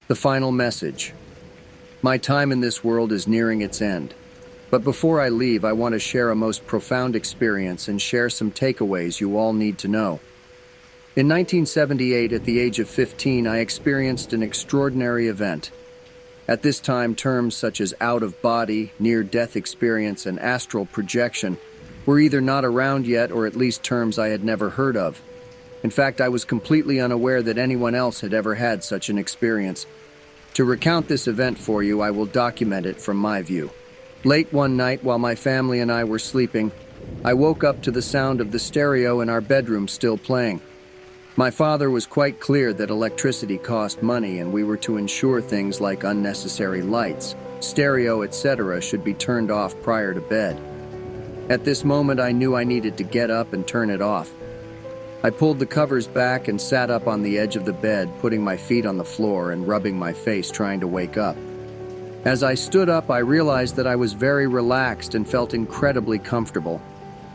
The final message. My time in this world is nearing its end. But before I leave, I want to share a most profound experience and share some takeaways you all need to know. In 1978, at the age of 15, I experienced an extraordinary event. At this time, terms such as out-of-body, near-death experience, and astral projection were either not around yet or at least terms I had never heard of. In fact, I was completely unaware that anyone else had ever had such an experience. To recount this event for you, I will document it from my view. Late one night, while my family and I were sleeping, I woke up to the sound of the stereo in our bedroom still playing. My father was quite clear that electricity cost money and we were to ensure things like unnecessary lights, stereo, etc. should be turned off prior to bed. At this moment, I knew I needed to get up and turn it off. I pulled the covers back and sat up on the edge of the bed, putting my feet on the floor and rubbing my face, trying to wake up. As I stood up, I realized that I was very relaxed and felt incredibly comfortable.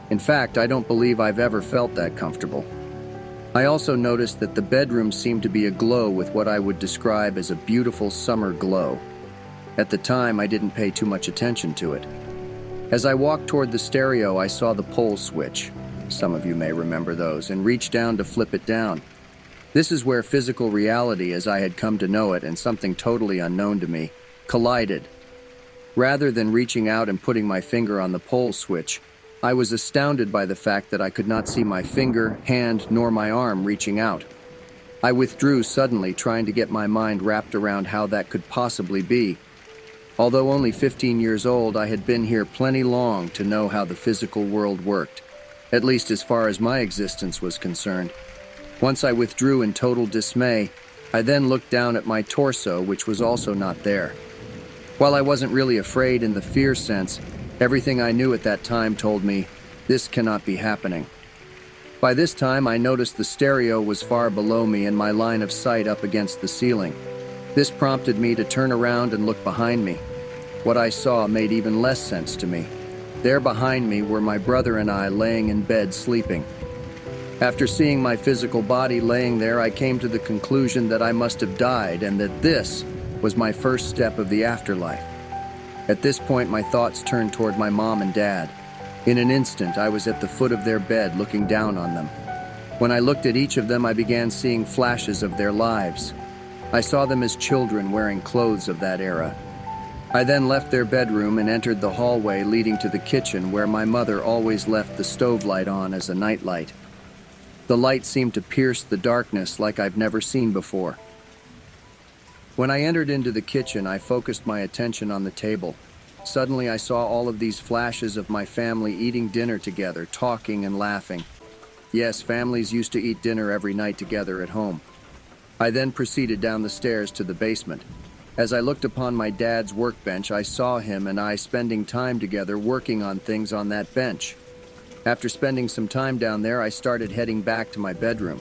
In fact, I don't believe I've ever felt that comfortable. I also noticed that the bedroom seemed to be aglow with what I would describe as a beautiful summer glow. At the time, I didn't pay too much attention to it. As I walked toward the stereo, I saw the pole switch. Some of you may remember those, and reached down to flip it down. This is where physical reality, as I had come to know it, and something totally unknown to me, collided. Rather than reaching out and putting my finger on the pole switch, I was astounded by the fact that I could not see my finger, hand, nor my arm reaching out. I withdrew suddenly, trying to get my mind wrapped around how that could possibly be. Although only 15 years old, I had been here plenty long to know how the physical world worked, at least as far as my existence was concerned. Once I withdrew in total dismay, I then looked down at my torso, which was also not there. While I wasn't really afraid in the fear sense, everything I knew at that time told me, this cannot be happening. By this time, I noticed the stereo was far below me and my line of sight up against the ceiling. This prompted me to turn around and look behind me. What I saw made even less sense to me. There behind me were my brother and I laying in bed sleeping. After seeing my physical body laying there, I came to the conclusion that I must have died and that this was my first step of the afterlife. At this point, my thoughts turned toward my mom and dad. In an instant, I was at the foot of their bed looking down on them. When I looked at each of them, I began seeing flashes of their lives. I saw them as children wearing clothes of that era. I then left their bedroom and entered the hallway leading to the kitchen, where my mother always left the stove light on as a nightlight. The light seemed to pierce the darkness like I've never seen before. When I entered into the kitchen, I focused my attention on the table. Suddenly, I saw all of these flashes of my family eating dinner together, talking and laughing. Yes, families used to eat dinner every night together at home. I then proceeded down the stairs to the basement. As I looked upon my dad's workbench, I saw him and I spending time together working on things on that bench. After spending some time down there, I started heading back to my bedroom.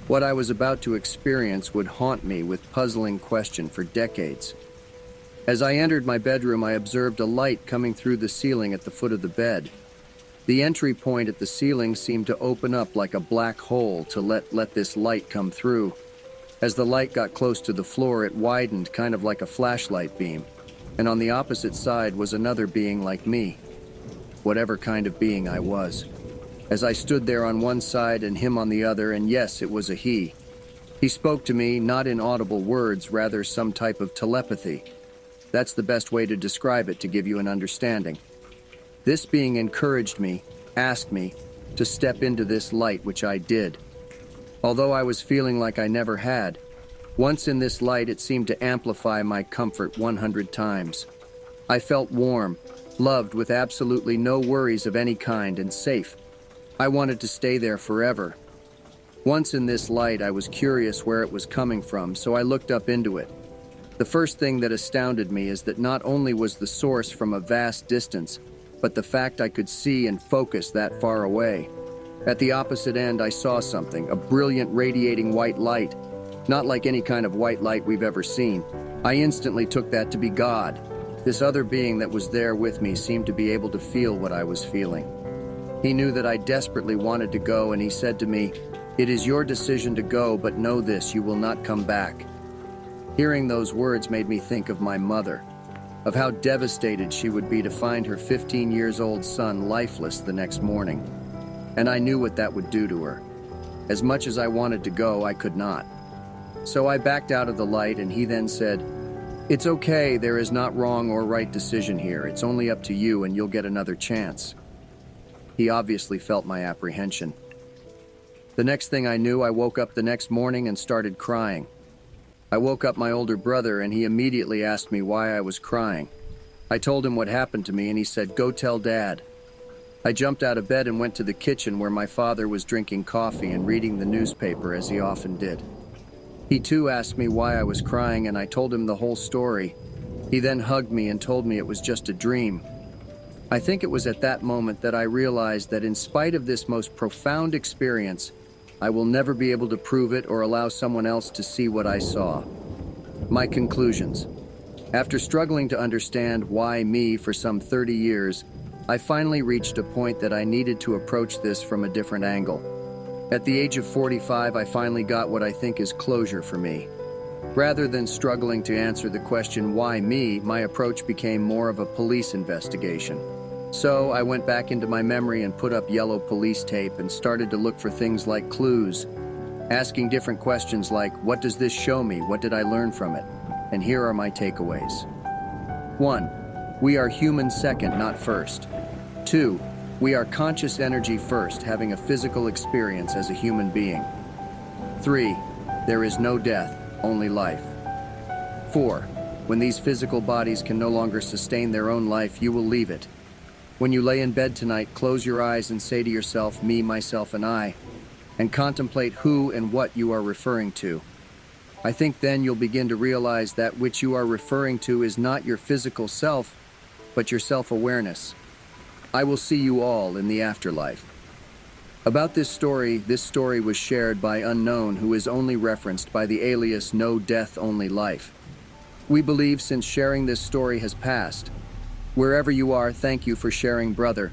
What I was about to experience would haunt me with puzzling question for decades. As I entered my bedroom, I observed a light coming through the ceiling at the foot of the bed. The entry point at the ceiling seemed to open up like a black hole to let this light come through. As the light got close to the floor, it widened, kind of like a flashlight beam. And on the opposite side was another being like me, whatever kind of being I was. As I stood there on one side and him on the other, and yes, it was a he. He spoke to me, not in audible words, rather some type of telepathy. That's the best way to describe it to give you an understanding. This being encouraged me, asked me, to step into this light, which I did. Although I was feeling like I never had, once in this light it seemed to amplify my comfort 100 times. I felt warm, loved with absolutely no worries of any kind, and safe. I wanted to stay there forever. Once in this light, I was curious where it was coming from, so I looked up into it. The first thing that astounded me is that not only was the source from a vast distance, but the fact I could see and focus that far away. At the opposite end, I saw something, a brilliant radiating white light. Not like any kind of white light we've ever seen. I instantly took that to be God. This other being that was there with me seemed to be able to feel what I was feeling. He knew that I desperately wanted to go, and he said to me, "It is your decision to go, but know this, you will not come back." Hearing those words made me think of my mother, of how devastated she would be to find her 15 years old son lifeless the next morning. And I knew what that would do to her. As much as I wanted to go, I could not. So I backed out of the light, and he then said, "It's okay, there is not wrong or right decision here. It's only up to you and you'll get another chance." He obviously felt my apprehension. The next thing I knew, I woke up the next morning and started crying. I woke up my older brother and he immediately asked me why I was crying. I told him what happened to me and he said, "Go tell Dad." I jumped out of bed and went to the kitchen where my father was drinking coffee and reading the newspaper as he often did. He too asked me why I was crying and I told him the whole story. He then hugged me and told me it was just a dream. I think it was at that moment that I realized that in spite of this most profound experience, I will never be able to prove it or allow someone else to see what I saw. My conclusions. After struggling to understand why me for some 30 years, I finally reached a point that I needed to approach this from a different angle. At the age of 45, I finally got what I think is closure for me. Rather than struggling to answer the question, why me, my approach became more of a police investigation. So I went back into my memory and put up yellow police tape and started to look for things like clues, asking different questions like, what does this show me? What did I learn from it? And here are my takeaways. 1. We are human second, not first. 2. We are conscious energy first, having a physical experience as a human being. 3. There is no death, only life. 4. When these physical bodies can no longer sustain their own life, you will leave it. When you lay in bed tonight, close your eyes and say to yourself, me, myself, and I, and contemplate who and what you are referring to. I think then you'll begin to realize that which you are referring to is not your physical self, but your self-awareness. I will see you all in the afterlife. About this story was shared by Unknown, who is only referenced by the alias No Death Only Life. We believe since sharing this story has passed. Wherever you are, thank you for sharing, brother.